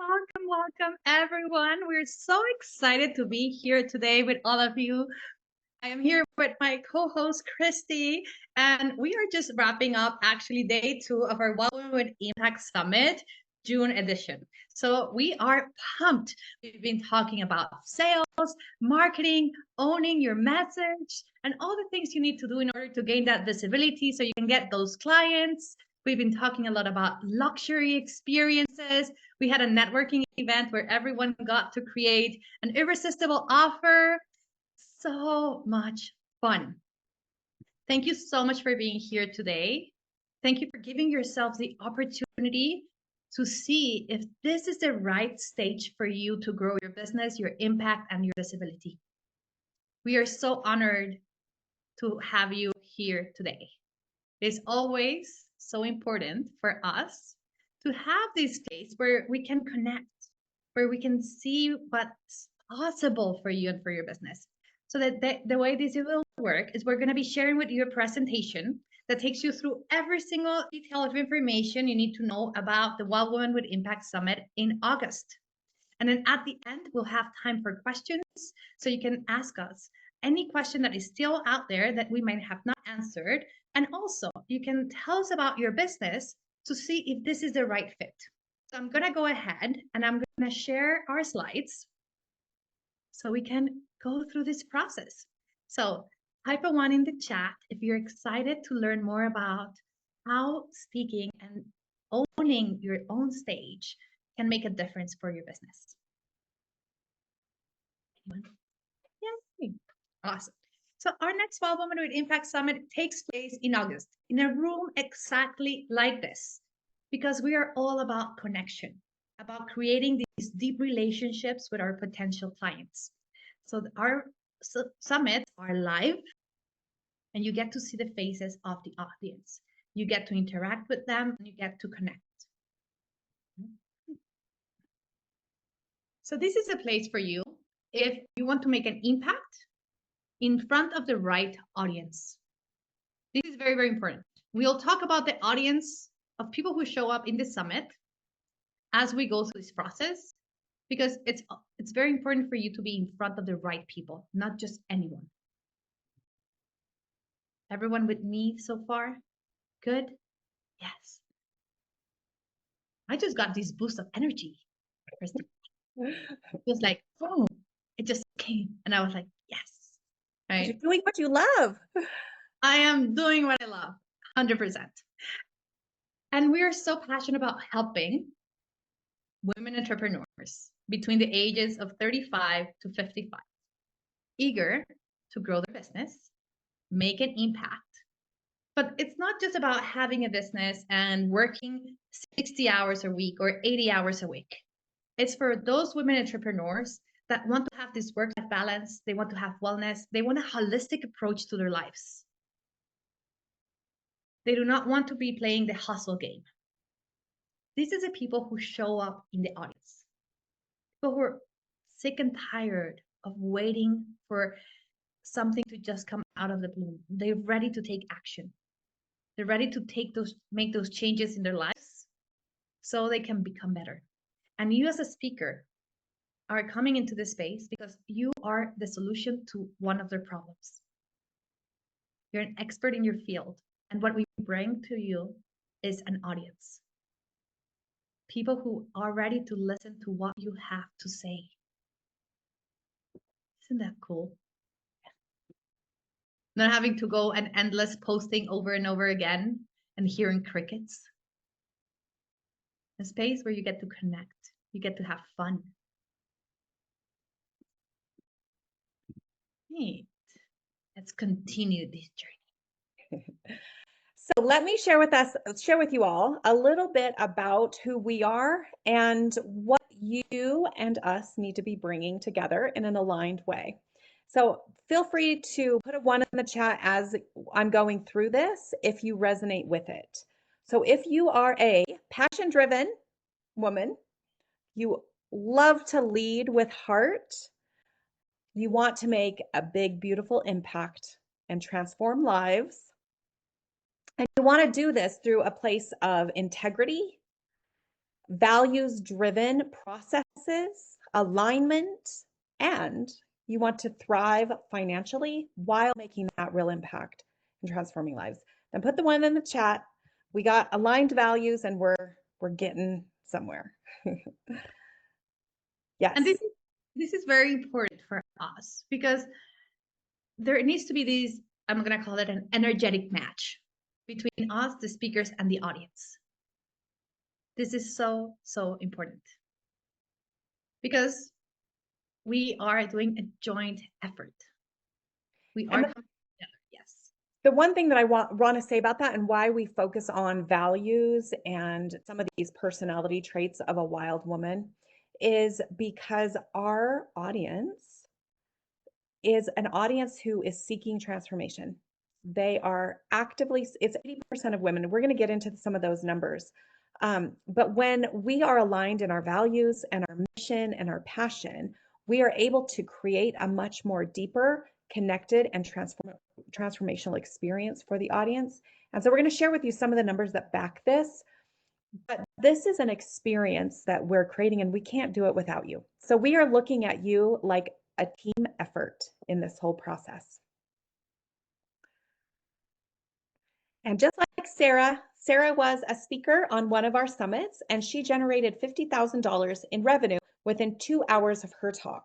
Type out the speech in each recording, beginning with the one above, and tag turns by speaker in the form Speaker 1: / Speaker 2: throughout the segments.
Speaker 1: welcome everyone. We're so excited to be here today with all of you. I am here with my co-host Christy, and we are just wrapping up actually day 2 of our Women with Impact Summit June edition. So we are pumped. We've been talking about sales, marketing, owning your message, and all the things you need to do in order to gain that visibility so you can get those clients. We've been talking a lot about luxury experiences. We had a networking event where everyone got to create an irresistible offer. So much fun. Thank you so much for being here today. Thank you for giving yourself the opportunity to see if this is the right stage for you to grow your business, your impact, and your visibility. We are so honored to have you here today. It is always so important for us to have this space where we can connect, where we can see what's possible for you and for your business. So that the way this will work is we're going to be sharing with you a presentation that takes you through every single detail of information you need to know about the Wild Women with Impact Summit in August. And then at the end, we'll have time for questions. So you can ask us any question that is still out there that we might have not answered. And also, you can tell us about your business to see if this is the right fit. So I'm going to go ahead and I'm going to share our slides so we can go through this process. So type a 1 in the chat if you're excited to learn more about how speaking and owning your own stage can make a difference for your business. Yay. Awesome. So our next Wild Women with Impact Summit takes place in August in a room exactly like this, because we are all about connection, about creating these deep relationships with our potential clients. So our summits are live, and you get to see the faces of the audience. You get to interact with them, and you get to connect. So this is a place for you if you want to make an impact in front of the right audience. This is very, very important. We'll talk about the audience of people who show up in the summit as we go through this process, because it's very important for you to be in front of the right people, not just anyone. Everyone with me so far? Good? Yes. I just got this boost of energy. It was like, oh, it just came. And I was like, yes. Right?
Speaker 2: You're doing what you love.
Speaker 1: I am doing what I love, 100%. And we are so passionate about helping women entrepreneurs between the ages of 35 to 55, eager to grow their business, make an impact. But it's not just about having a business and working 60 hours a week or 80 hours a week. It's for those women entrepreneurs that want to have this work-life balance, they want to have wellness, they want a holistic approach to their lives. They do not want to be playing the hustle game. These are the people who show up in the audience. People who are sick and tired of waiting for something to just come out of the blue. They're ready to take action. They're ready to make those changes in their lives so they can become better. And you as a speaker are coming into this space because you are the solution to one of their problems. You're an expert in your field. And what we bring to you is an audience. People who are ready to listen to what you have to say. Isn't that cool? Not having to go an endless posting over and over again and hearing crickets. A space where you get to connect, you get to have fun. Neat. Let's continue this journey.
Speaker 2: So let me share with you all a little bit about who we are and what you and us need to be bringing together in an aligned way. So feel free to put a 1 in the chat as I'm going through this if you resonate with it. So if you are a passion-driven woman, you love to lead with heart, you want to make a big, beautiful impact and transform lives, and you want to do this through a place of integrity, values-driven processes, alignment, and you want to thrive financially while making that real impact and transforming lives, then put the one in the chat. We got aligned values and we're getting somewhere. Yes.
Speaker 1: And this is very important for us because there needs to be this, I'm going to call it an energetic match between us, the speakers, and the audience. This is so, so important because we are doing a joint effort. We are coming together, yes.
Speaker 2: The one thing that I want to say about that and why we focus on values and some of these personality traits of a wild woman is because our audience is an audience who is seeking transformation. They are actively, it's 80% of women. We're going to get into some of those numbers. But when we are aligned in our values and our mission and our passion, we are able to create a much more deeper, connected, and transformational experience for the audience. And so we're going to share with you some of the numbers that back this. But this is an experience that we're creating, and we can't do it without you. So we are looking at you like a team effort in this whole process. And just like Sarah was a speaker on one of our summits, and she generated $50,000 in revenue within 2 hours of her talk.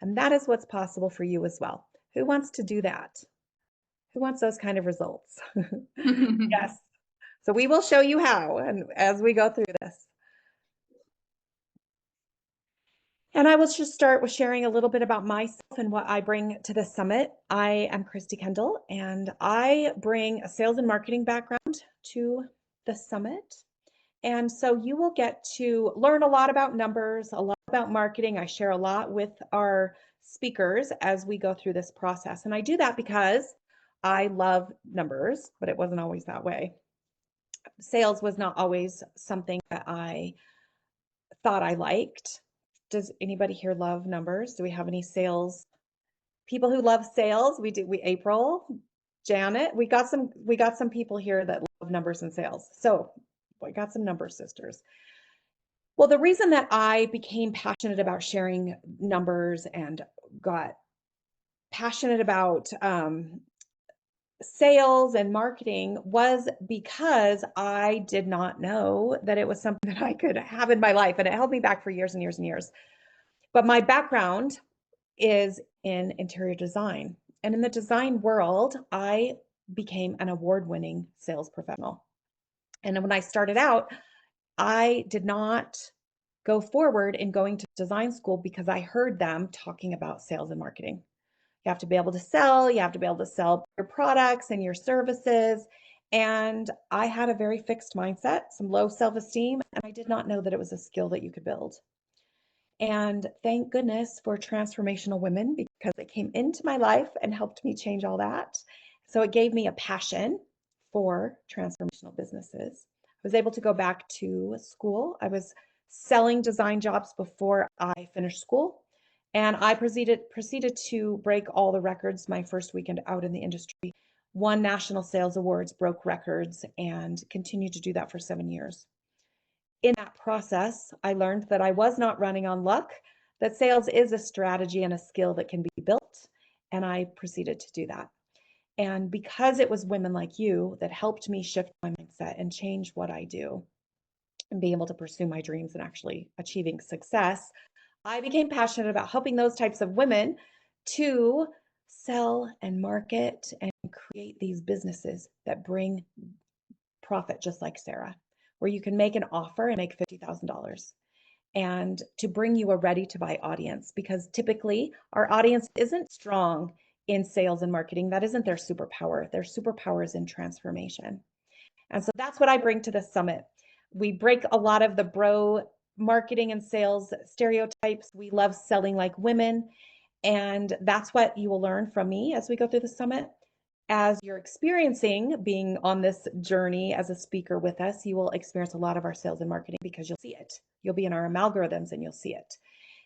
Speaker 2: And that is what's possible for you as well. Who wants to do that? Who wants those kind of results? Yes. So we will show you how, and as we go through this. And I will just start with sharing a little bit about myself and what I bring to the summit. I am Christy Kendall, and I bring a sales and marketing background to the summit. And so you will get to learn a lot about numbers, a lot about marketing. I share a lot with our speakers as we go through this process. And I do that because I love numbers, but it wasn't always that way. Sales was not always something that I thought I liked. Does anybody here love numbers? Do we have any sales people who love sales? April, Janet, we got some people here that love numbers and sales. So we got some number sisters. Well, the reason that I became passionate about sharing numbers and got passionate about sales and marketing was because I did not know that it was something that I could have in my life, and it held me back for years and years and years. But my background is in interior design. And in the design world, I became an award-winning sales professional. And when I started out, I did not go forward in going to design school because I heard them talking about sales and marketing. You have to be able to sell, you have to be able to sell your products and your services. And I had a very fixed mindset, some low self-esteem, and I did not know that it was a skill that you could build. And thank goodness for transformational women because it came into my life and helped me change all that. So it gave me a passion for transformational businesses. I was able to go back to school. I was selling design jobs before I finished school. And I proceeded to break all the records my first weekend out in the industry, won national sales awards, broke records, and continued to do that for 7 years. In that process, I learned that I was not running on luck, that sales is a strategy and a skill that can be built, and I proceeded to do that. And because it was women like you that helped me shift my mindset and change what I do and be able to pursue my dreams and actually achieving success, I became passionate about helping those types of women to sell and market and create these businesses that bring profit, just like Sarah, where you can make an offer and make $50,000 and to bring you a ready to buy audience, because typically our audience isn't strong in sales and marketing. That isn't their superpower. Their superpower is in transformation. And so that's what I bring to the summit. We break a lot of the bro marketing and sales stereotypes. We love selling like women. And that's what you will learn from me as we go through the summit. As you're experiencing being on this journey as a speaker with us, you will experience a lot of our sales and marketing because you'll see it. You'll be in our algorithms and you'll see it.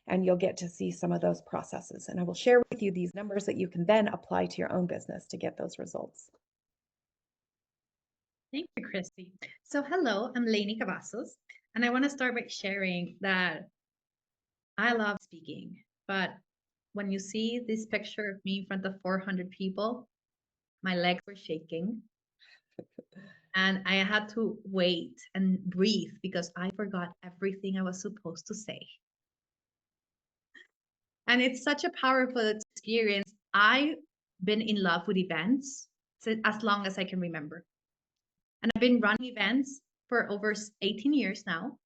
Speaker 2: And you'll get to see some of those processes. And I will share with you these numbers that you can then apply to your own business to get those results.
Speaker 1: Thank you, Christy. So hello, I'm Lainey Cavazos. And I want to start by sharing that I love speaking, but when you see this picture of me in front of 400 people, my legs were shaking and I had to wait and breathe because I forgot everything I was supposed to say. And it's such a powerful experience. I've been in love with events as long as I can remember. And I've been running events for over 18 years now.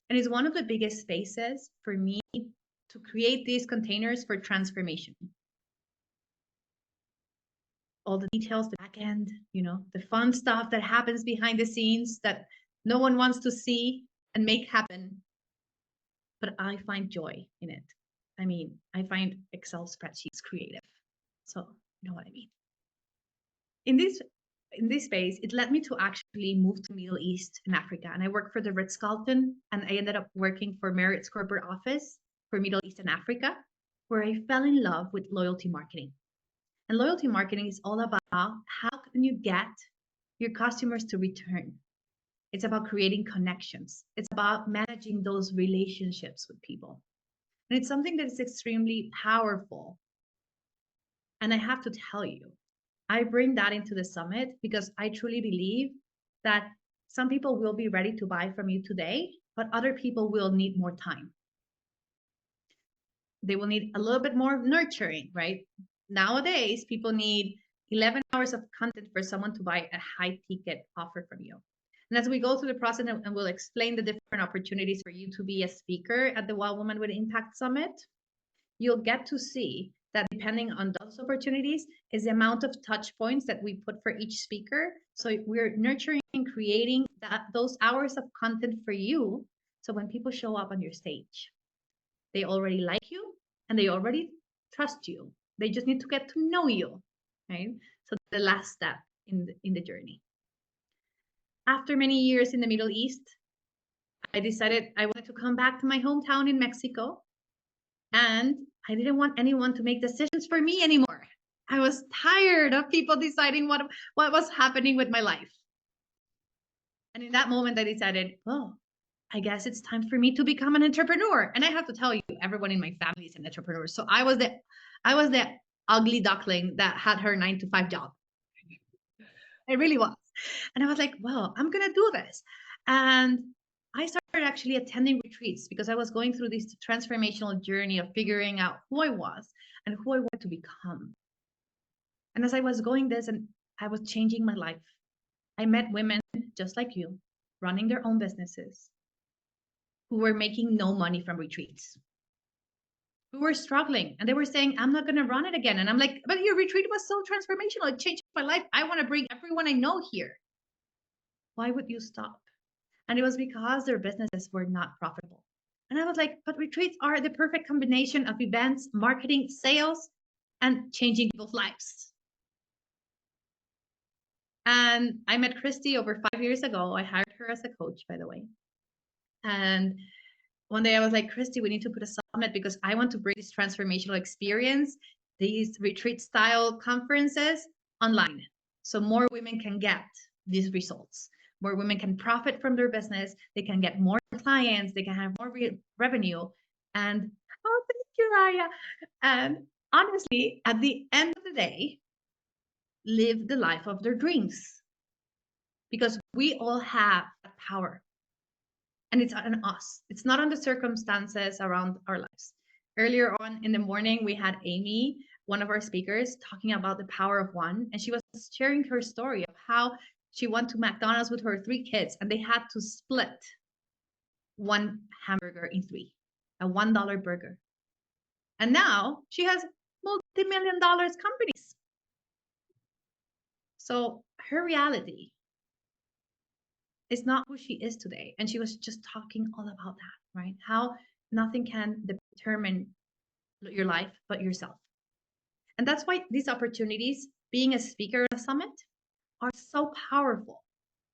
Speaker 1: And it's one of the biggest spaces for me to create these containers for transformation. All the details, the back end, the fun stuff that happens behind the scenes that no one wants to see and make happen. But I find joy in it. I mean, I find Excel spreadsheets creative. So you know what I mean. In this space, it led me to actually move to Middle East and Africa. And I worked for the Ritz-Carlton, and I ended up working for Marriott's corporate office for Middle East and Africa, where I fell in love with loyalty marketing. And loyalty marketing is all about how can you get your customers to return. It's about creating connections. It's about managing those relationships with people. And it's something that is extremely powerful. And I have to tell you, I bring that into the summit because I truly believe that some people will be ready to buy from you today, but other people will need more time. They will need a little bit more nurturing, right? Nowadays, people need 11 hours of content for someone to buy a high ticket offer from you. And as we go through the process and we'll explain the different opportunities for you to be a speaker at the Wild Woman with Impact Summit, you'll get to see that depending on those opportunities is the amount of touch points that we put for each speaker. So we're nurturing and creating those hours of content for you. So when people show up on your stage, they already like you and they already trust you. They just need to get to know you, right? So the last step in the journey. After many years in the Middle East, I decided I wanted to come back to my hometown in Mexico. And I didn't want anyone to make decisions for me anymore. I was tired of people deciding what was happening with my life. And in that moment, I decided, oh, I guess it's time for me to become an entrepreneur. And I have to tell you, everyone in my family is an entrepreneur. So I was the ugly duckling that had her 9-to-5 job. I really was. And I was like, well, I'm going to do this. And I started actually attending retreats because I was going through this transformational journey of figuring out who I was and who I wanted to become. And as I was going this and I was changing my life, I met women just like you, running their own businesses, who were making no money from retreats, who were struggling. And they were saying, I'm not going to run it again. And I'm like, but your retreat was so transformational. It changed my life. I want to bring everyone I know here. Why would you stop? And it was because their businesses were not profitable. And I was like, but retreats are the perfect combination of events, marketing, sales, and changing people's lives. And I met Christy over 5 years ago. I hired her as a coach, by the way. And one day I was like, Christy, we need to put a summit because I want to bring this transformational experience, these retreat style conferences online. So more women can get these results. More women can profit from their business. They can get more clients. They can have more revenue. And oh, thank you, Raya. And honestly, at the end of the day, live the life of their dreams. Because we all have that power. And it's on us. It's not on the circumstances around our lives. Earlier on in the morning, we had Amy, one of our speakers, talking about the power of one. And she was sharing her story of how she went to McDonald's with her 3 kids and they had to split one hamburger in 3, a $1 burger. And now she has multi-million-dollar companies. So her reality is not who she is today. And she was just talking all about that, right? How nothing can determine your life but yourself. And that's why these opportunities, being a speaker at a summit, are so powerful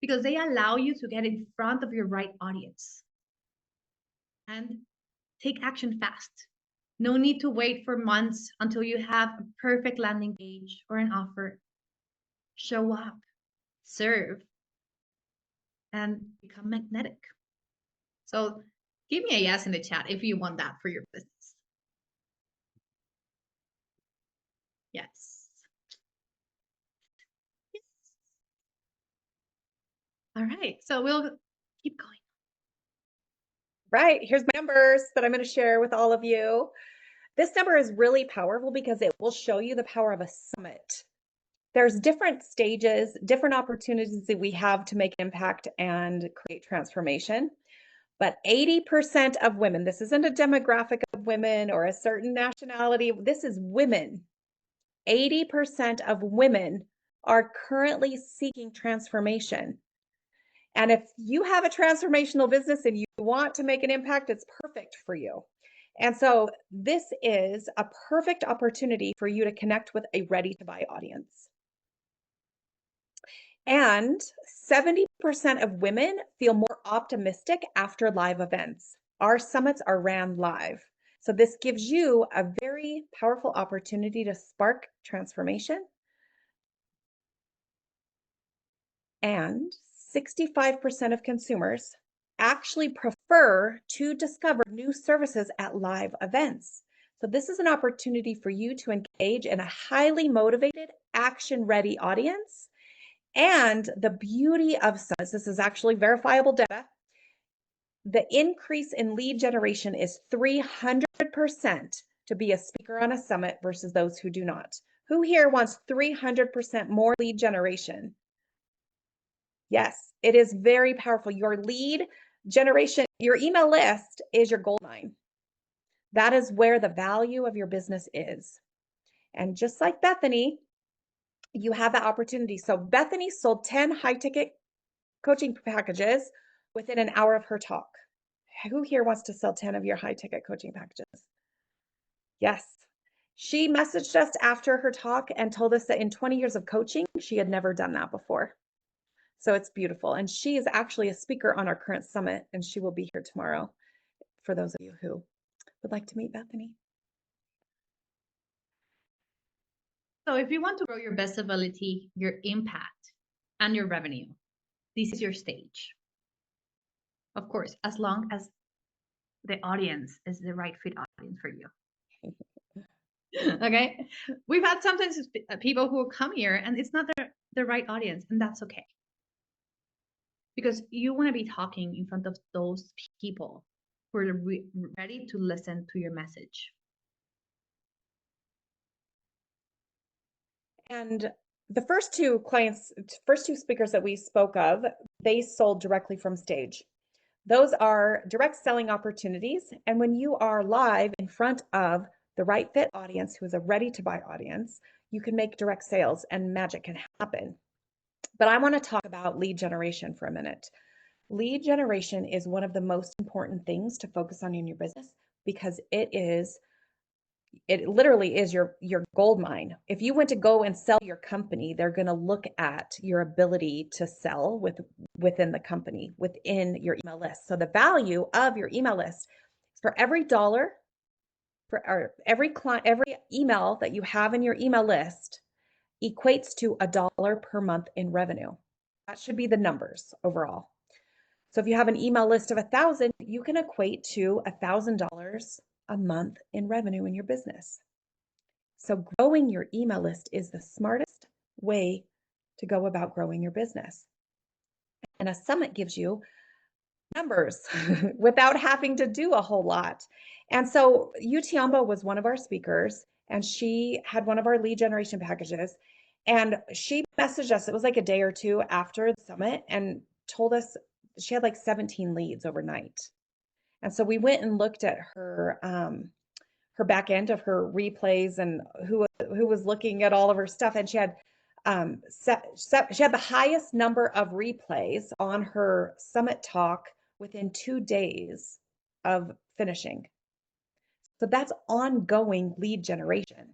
Speaker 1: because they allow you to get in front of your right audience and take action fast. No need to wait for months until you have a perfect landing page or an offer. Show up, serve, and become magnetic. So give me a yes in the chat if you want that for your business. Yes. Yes. All right. So we'll keep going.
Speaker 2: Right, here's my numbers that I'm going to share with all of you. This number is really powerful because it will show you the power of a summit. There's different stages, different opportunities that we have to make impact and create transformation. But 80% of women, this isn't a demographic of women or a certain nationality, this is women. 80% of women are currently seeking transformation. And if you have a transformational business and you want to make an impact, it's perfect for you. And so this is a perfect opportunity for you to connect with a ready to buy audience. And 70% of women feel more optimistic after live events. Our summits are ran live. So this gives you a very powerful opportunity to spark transformation. And 65% of consumers actually prefer to discover new services at live events. So this is an opportunity for you to engage in a highly motivated, action-ready audience. And the beauty of summits, this is actually verifiable data, the increase in lead generation is 300% to be a speaker on a summit versus those who do not. Who here wants 300% more lead generation? Yes, it is very powerful. Your lead generation, your email list is your gold mine. That is where the value of your business is. And just like Bethany, you have that opportunity. So Bethany sold 10 high-ticket coaching packages within an hour of her talk. Who here wants to sell 10 of your high-ticket coaching packages? Yes. She messaged us after her talk and told us that in 20 years of coaching, she had never done that before. So it's beautiful. And she is actually a speaker on our current summit, and she will be here tomorrow for those of you who would like to meet Bethany.
Speaker 1: So if you want to grow your visibility, your impact, and your revenue, this is your stage. Of course, as long as the audience is the right fit audience for you. Okay. We've had sometimes people who come here and it's not the right audience, and that's okay. Because you want to be talking in front of those people who are ready to listen to your message.
Speaker 2: And the first two speakers that we spoke of, they sold directly from stage. Those are direct selling opportunities. And when you are live in front of the right fit audience, who is a ready to buy audience, you can make direct sales and magic can happen. But I want to talk about lead generation for a minute. Lead generation is one of the most important things to focus on in your business because it literally is your gold mine. If you went to go and sell your company, they're going to look at your ability to sell within the company, within your email list. So the value of your email list is for every dollar, for every client, every email that you have in your email list equates to $1 per month in revenue. That should be the numbers overall. So if you have an email list of 1,000, you can equate to $1,000 a month in revenue in your business. So growing your email list is the smartest way to go about growing your business. And a summit gives you numbers without having to do a whole lot. And so Utiamba was one of our speakers, and she had one of our lead generation packages. And she messaged us, it was like a day or two after the summit, and told us she had like 17 leads overnight. And so we went and looked at her back end of her replays and who was looking at all of her stuff, and she had the highest number of replays on her summit talk within 2 days of finishing. So that's ongoing lead generation.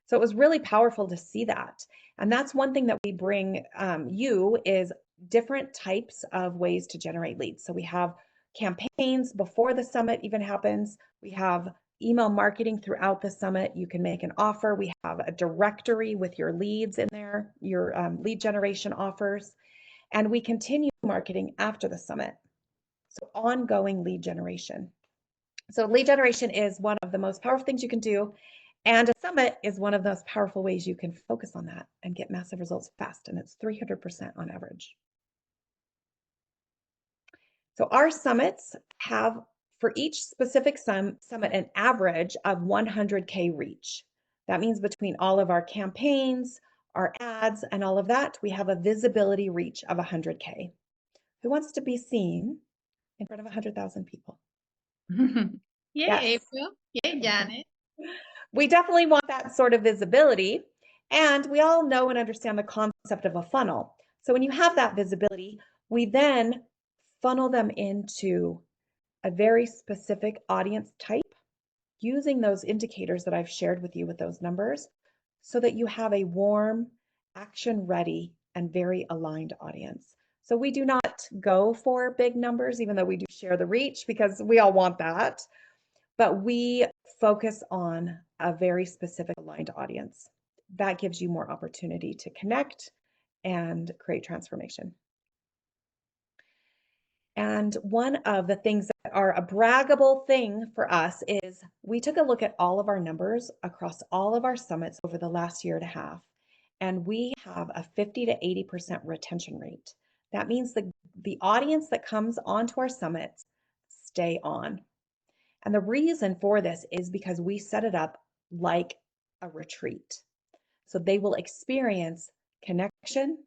Speaker 2: So it was really powerful to see that. And that's one thing that we bring you is different types of ways to generate leads. So we have campaigns before the summit even happens. We have email marketing throughout the summit. You can make an offer. We have a directory with your leads in there, your lead generation offers, and we continue marketing after the summit. So ongoing lead generation. So lead generation is one of the most powerful things you can do. And a summit is one of the most powerful ways you can focus on that and get massive results fast. And it's 300% on average. So our summits have, for each specific summit, an average of 100K reach. That means between all of our campaigns, our ads, and all of that, we have a visibility reach of 100K. Who wants to be seen in front of 100,000 people?
Speaker 1: Yay,
Speaker 2: Yes.
Speaker 1: April. Yay, Janet.
Speaker 2: We definitely want that sort of visibility. And we all know and understand the concept of a funnel. So when you have that visibility, we then funnel them into a very specific audience type using those indicators that I've shared with you with those numbers so that you have a warm, action ready, and very aligned audience. So we do not go for big numbers, even though we do share the reach because we all want that. But we focus on a very specific aligned audience. That gives you more opportunity to connect and create transformation. And one of the things that are a braggable thing for us is we took a look at all of our numbers across all of our summits over the last year and a half, and we have a 50 to 80% retention rate. That means the audience that comes onto our summits stay on. And the reason for this is because we set it up like a retreat. So they will experience connection,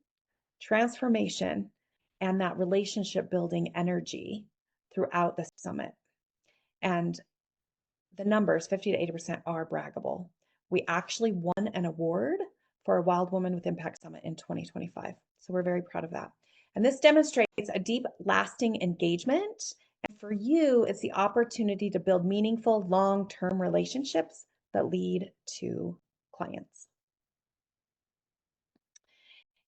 Speaker 2: transformation, and that relationship building energy throughout the summit. And the numbers, 50 to 80%, are braggable. We actually won an award for a Wild Woman with Impact Summit in 2025. So we're very proud of that. And this demonstrates a deep, lasting engagement. And for you, it's the opportunity to build meaningful, long-term relationships that lead to clients.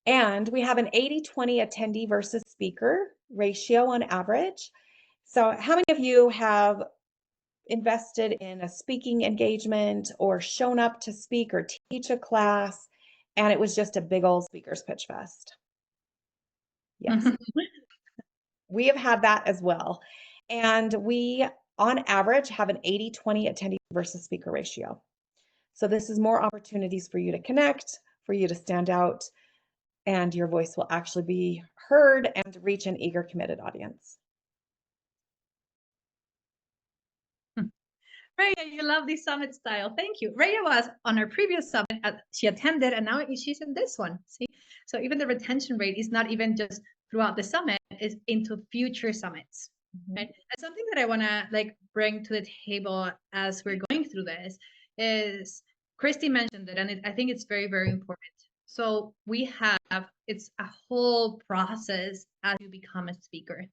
Speaker 2: And we have an 80-20 attendee versus speaker ratio on average. So how many of you have invested in a speaking engagement or shown up to speak or teach a class and it was just a big old speaker's pitch fest? Yes. We have had that as well. And we, on average, have an 80-20 attendee versus speaker ratio. So this is more opportunities for you to connect, for you to stand out, and your voice will actually be heard and reach an eager, committed audience.
Speaker 1: Raya, you love this summit style. Thank you. Raya was on our previous summit. She attended, and now she's in this one. See, so even the retention rate is not even just throughout the summit; it's into future summits. Right? And something that I want to bring to the table as we're going through this is Christy mentioned it, and I think it's very, very important. So we have, it's a whole process as you become a speaker.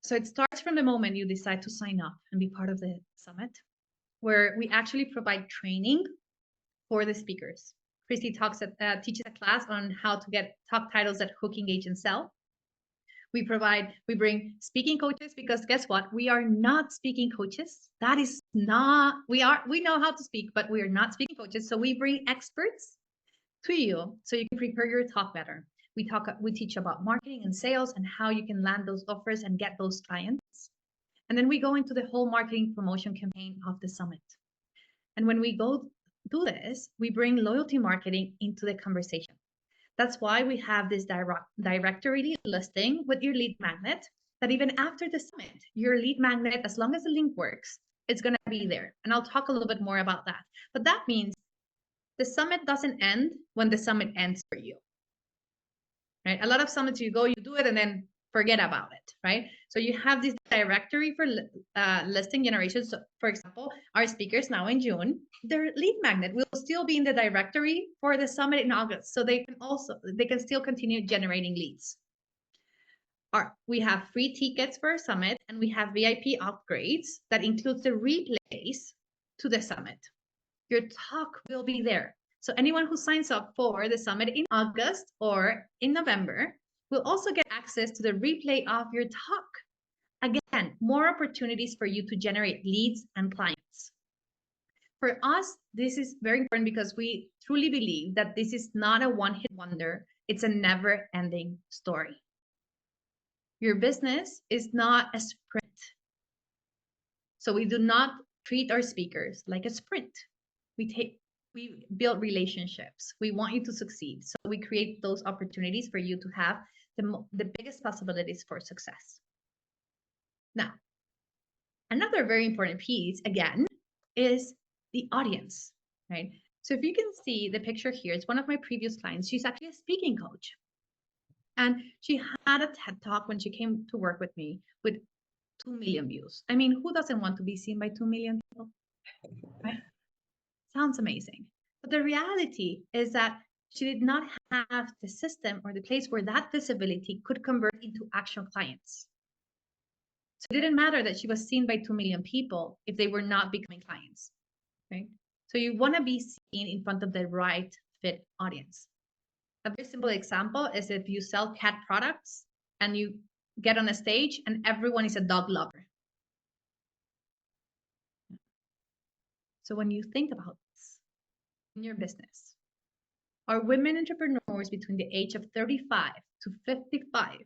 Speaker 1: So it starts from the moment you decide to sign up and be part of the summit, where we actually provide training for the speakers. Christy teaches a class on how to get talk titles that hook, engage, and sell. We bring speaking coaches because guess what? We are not speaking coaches. That is not, we know how to speak, but we are not speaking coaches. So we bring experts to you so you can prepare your talk better. We teach about marketing and sales and how you can land those offers and get those clients. And then we go into the whole marketing promotion campaign of the summit. And when we go do this, we bring loyalty marketing into the conversation. That's why we have this directory listing with your lead magnet, that even after the summit, your lead magnet, as long as the link works, it's going to be there. And I'll talk a little bit more about that. But that means the summit doesn't end when the summit ends for you. Right? A lot of summits you go, you do it, and then forget about it, right? So you have this directory for listing generation. So for example, our speakers now in June, their lead magnet will still be in the directory for the summit in August. So they can still continue generating leads. We have free tickets for a summit, and we have VIP upgrades that includes the replays to the summit. Your talk will be there. So anyone who signs up for the summit in August or in November will also get access to the replay of your talk. Again, more opportunities for you to generate leads and clients. For us, this is very important because we truly believe that this is not a one-hit wonder. It's a never-ending story. Your business is not a sprint. So we do not treat our speakers like a sprint. We build relationships. We want you to succeed. So we create those opportunities for you to have the biggest possibilities for success. Now, another very important piece, again, is the audience, right? So if you can see the picture here, it's one of my previous clients. She's actually a speaking coach. And she had a TED Talk when she came to work with me with 2 million views. I mean, who doesn't want to be seen by 2 million people? Right? Sounds amazing. But the reality is that she did not have the system or the place where that visibility could convert into actual clients. So it didn't matter that she was seen by 2 million people if they were not becoming clients, right? So you want to be seen in front of the right fit audience. A very simple example is if you sell cat products and you get on a stage and everyone is a dog lover. So when you think about this in your business, are women entrepreneurs between the age of 35 to 55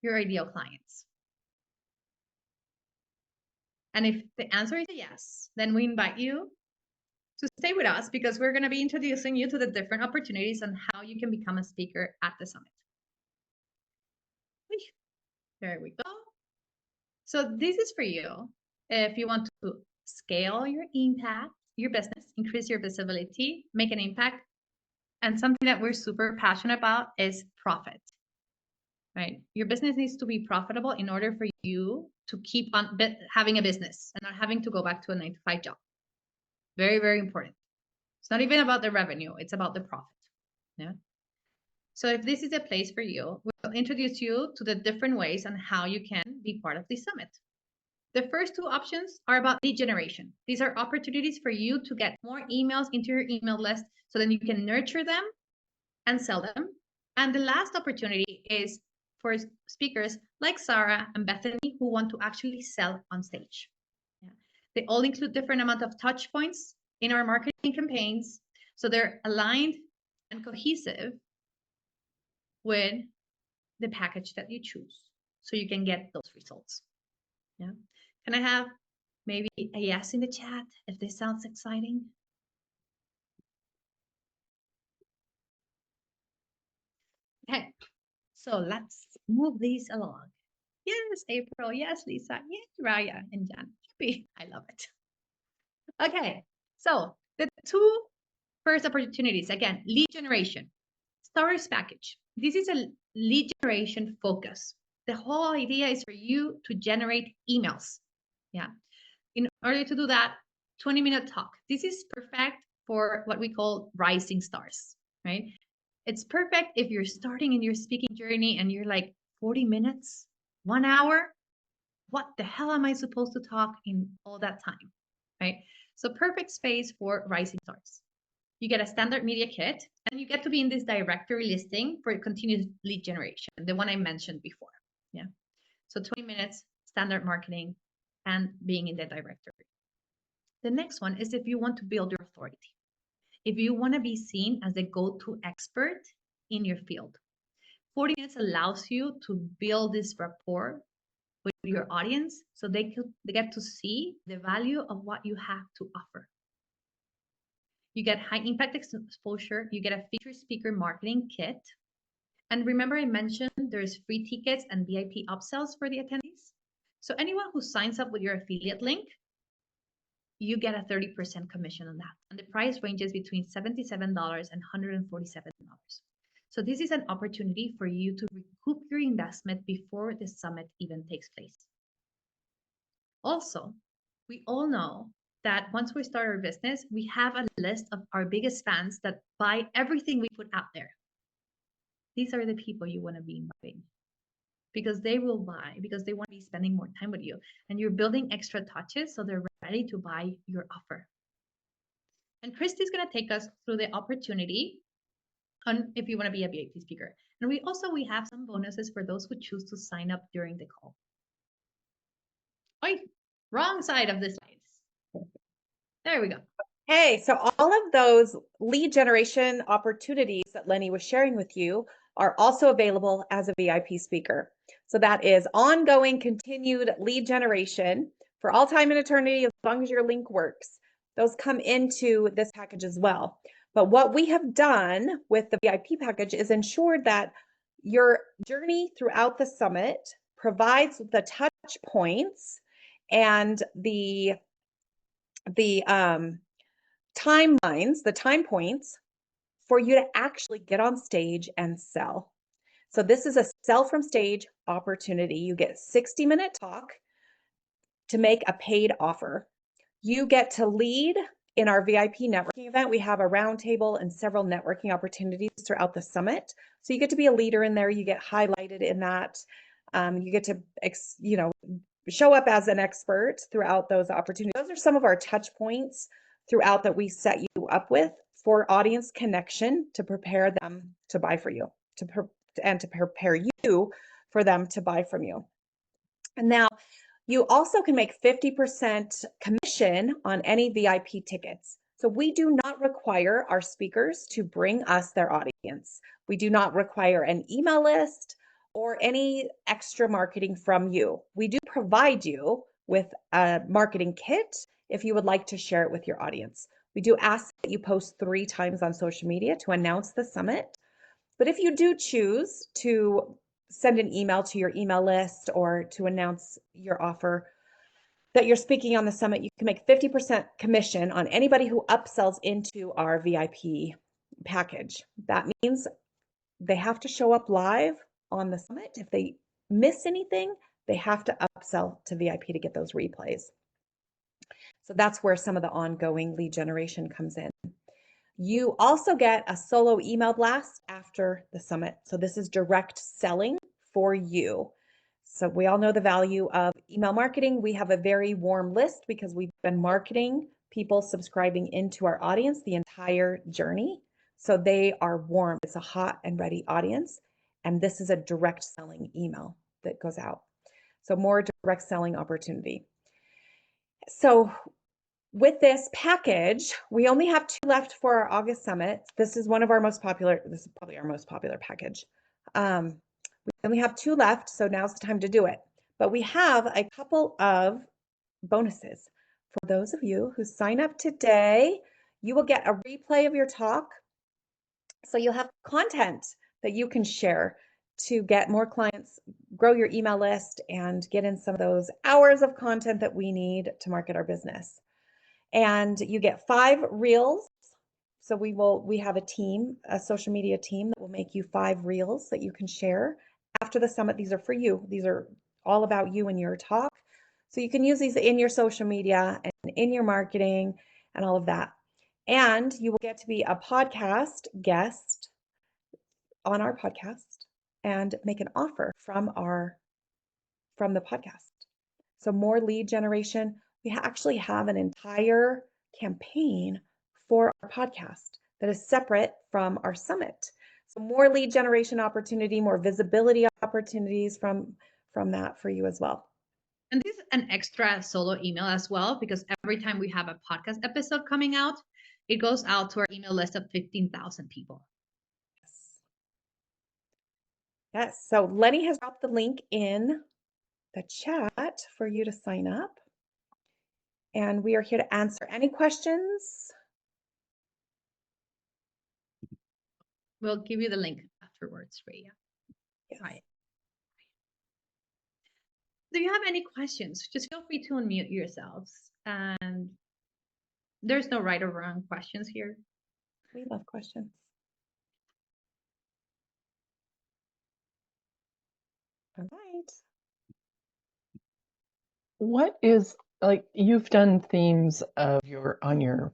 Speaker 1: your ideal clients? And if the answer is a yes, then we invite you to stay with us because we're going to be introducing you to the different opportunities on how you can become a speaker at the summit. There we go. So this is for you if you want to scale your impact, your business, increase your visibility, make an impact. And something that we're super passionate about is profit, right? Your business needs to be profitable in order for you to keep on having a business and not having to go back to a 9-to-5 job. Very, very important. It's not even about the revenue, it's about the profit. Yeah. So if this is a place for you, we'll introduce you to the different ways on how you can be part of the summit. The first two options are about lead generation. These are opportunities for you to get more emails into your email list so then you can nurture them and sell them. And the last opportunity is for speakers like Sarah and Bethany who want to actually sell on stage. Yeah. They all include different amount of touch points in our marketing campaigns. So they're aligned and cohesive with the package that you choose so you can get those results. Yeah. Can I have maybe a yes in the chat if this sounds exciting? Okay, so let's move these along. Yes, April. Yes, Lisa. Yes, Raya and Jan. Happy. I love it. Okay, so the two first opportunities, again, lead generation, starters package. This is a lead generation focus. The whole idea is for you to generate emails. Yeah. In order to do that, 20-minute talk. This is perfect for what we call rising stars, right? It's perfect if you're starting in your speaking journey and you're like 40 minutes, 1 hour. What the hell am I supposed to talk in all that time, right? So perfect space for rising stars. You get a standard media kit and you get to be in this directory listing for continuous lead generation, the one I mentioned before. Yeah. So 20 minutes, standard marketing, and being in the directory. The next one is if you want to build your authority. If you want to be seen as the go-to expert in your field. 40 minutes allows you to build this rapport with your audience so they get to see the value of what you have to offer. You get high impact exposure, you get a featured speaker marketing kit. And remember I mentioned there's free tickets and VIP upsells for the attendees. So anyone who signs up with your affiliate link, you get a 30% commission on that. And the price ranges between $77 and $147. So this is an opportunity for you to recoup your investment before the summit even takes place. Also, we all know that once we start our business, we have a list of our biggest fans that buy everything we put out there. These are the people you want to be inviting because they will buy, because they want to be spending more time with you. And you're building extra touches so they're ready to buy your offer. And Christy's going to take us through the opportunity on if you want to be a VIP speaker. And we have some bonuses for those who choose to sign up during the call. Oi, wrong side of the slides. There we go.
Speaker 2: Hey, so all of those lead generation opportunities that Lenny was sharing with you are also available as a VIP speaker. So that is ongoing, continued lead generation for all time and eternity, as long as your link works. Those come into this package as well. But what we have done with the VIP package is ensured that your journey throughout the summit provides the touch points and the timelines, the time points for you to actually get on stage and sell. So this is a sell from stage opportunity. You get 60-minute talk to make a paid offer. You get to lead in our VIP networking event. We have a roundtable and several networking opportunities throughout the summit. So you get to be a leader in there. You get highlighted in that. You get to, show up as an expert throughout those opportunities. Those are some of our touch points throughout that we set you up with for audience connection to prepare them to buy for you, and to prepare you for them to buy from you. And now you also can make 50% commission on any VIP tickets. So we do not require our speakers to bring us their audience. We do not require an email list or any extra marketing from you. We do provide you with a marketing kit if you would like to share it with your audience. We do ask that you post 3 times on social media to announce the summit. But if you do choose to send an email to your email list or to announce your offer that you're speaking on the summit, you can make 50% commission on anybody who upsells into our VIP package. That means they have to show up live on the summit. If they miss anything, they have to upsell to VIP to get those replays. So that's where some of the ongoing lead generation comes in. You also get a solo email blast after the summit. So this is direct selling for you. So we all know the value of email marketing. We have a very warm list because we've been marketing people subscribing into our audience the entire journey. So they are warm. It's a hot and ready audience. And this is a direct selling email that goes out. So more direct selling opportunity. So with this package, we only have 2 left for our August summit. This is one of our most popular, this is probably our most popular package. We only have 2 left, so now's the time to do it. But we have a couple of bonuses. For those of you who sign up today, you will get a replay of your talk. So you'll have content that you can share to get more clients, grow your email list, and get in some of those hours of content that we need to market our business. And you get 5 reels. So we have a team, a social media team that will make you 5 reels that you can share after the summit. These are for you. These are all about you and your talk. So you can use these in your social media and in your marketing and all of that. And you will get to be a podcast guest on our podcast and make an offer from the podcast. So more lead generation. We actually have an entire campaign for our podcast that is separate from our summit. So more lead generation opportunity, more visibility opportunities from that for you as well.
Speaker 1: And this is an extra solo email as well, because every time we have a podcast episode coming out, it goes out to our email list of 15,000 people.
Speaker 2: Yes. So Lenny has dropped the link in the chat for you to sign up. And we are here to answer any questions.
Speaker 1: We'll give you the link afterwards, Rhea.
Speaker 2: Yes.
Speaker 1: Right. Do you have any questions? Just feel free to unmute yourselves. And there's no right or wrong questions here.
Speaker 2: We love questions. All right.
Speaker 3: What is, like, you've done themes of on your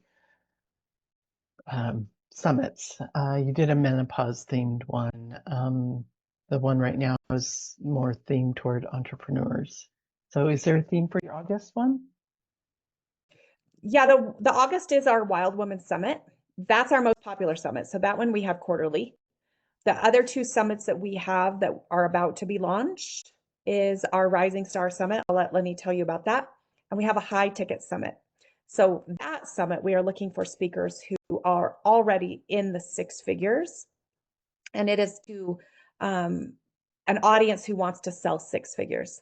Speaker 3: summits. You did a menopause themed one. The one right now is more themed toward entrepreneurs. So is there a theme for your August one?
Speaker 2: Yeah, the August is our Wild Women Summit. That's our most popular summit. So that one we have quarterly. The other 2 summits that we have that are about to be launched is our Rising Star Summit. I'll let Lenny tell you about that. And we have a high ticket summit. So that summit, we are looking for speakers who are already in the 6 figures and it is to an audience who wants to sell six figures.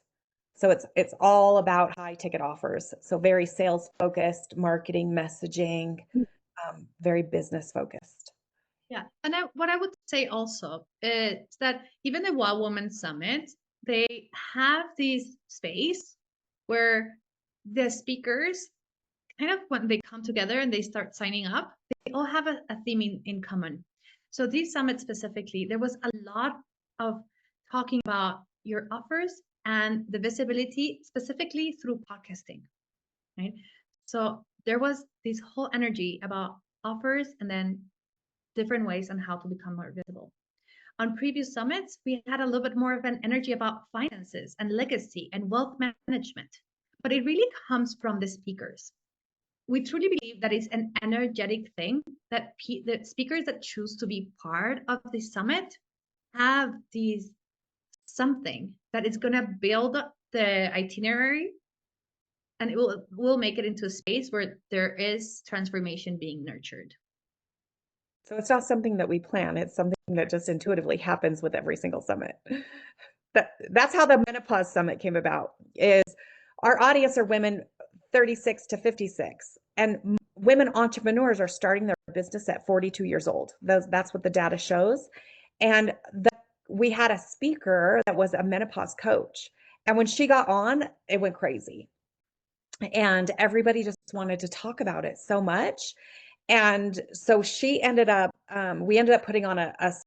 Speaker 2: So it's all about high ticket offers. So very sales focused, marketing, messaging, very business focused.
Speaker 1: Yeah, and what I would say also is that even the Wild Woman Summit, they have this space where the speakers kind of when they come together and they start signing up, they all have a theme in common. So this summit specifically, there was a lot of talking about your offers and the visibility specifically through podcasting, right? So there was this whole energy about offers and then different ways on how to become more visible. On previous summits, we had a little bit more of an energy about finances and legacy and wealth management, but it really comes from the speakers. We truly believe that it's an energetic thing that the speakers that choose to be part of the summit have these something that is going to build the itinerary, and it will make it into a space where there is transformation being nurtured.
Speaker 2: So it's not something that we plan. It's something that just intuitively happens with every single summit. That's how the Menopause Summit came about. Is our audience are women 36 to 56, and women entrepreneurs are starting their business at 42 years old. That's what the data shows. And we had a speaker that was a menopause coach, and when she got on, it went crazy. And everybody just wanted to talk about it so much. And so she ended up, we ended up putting on a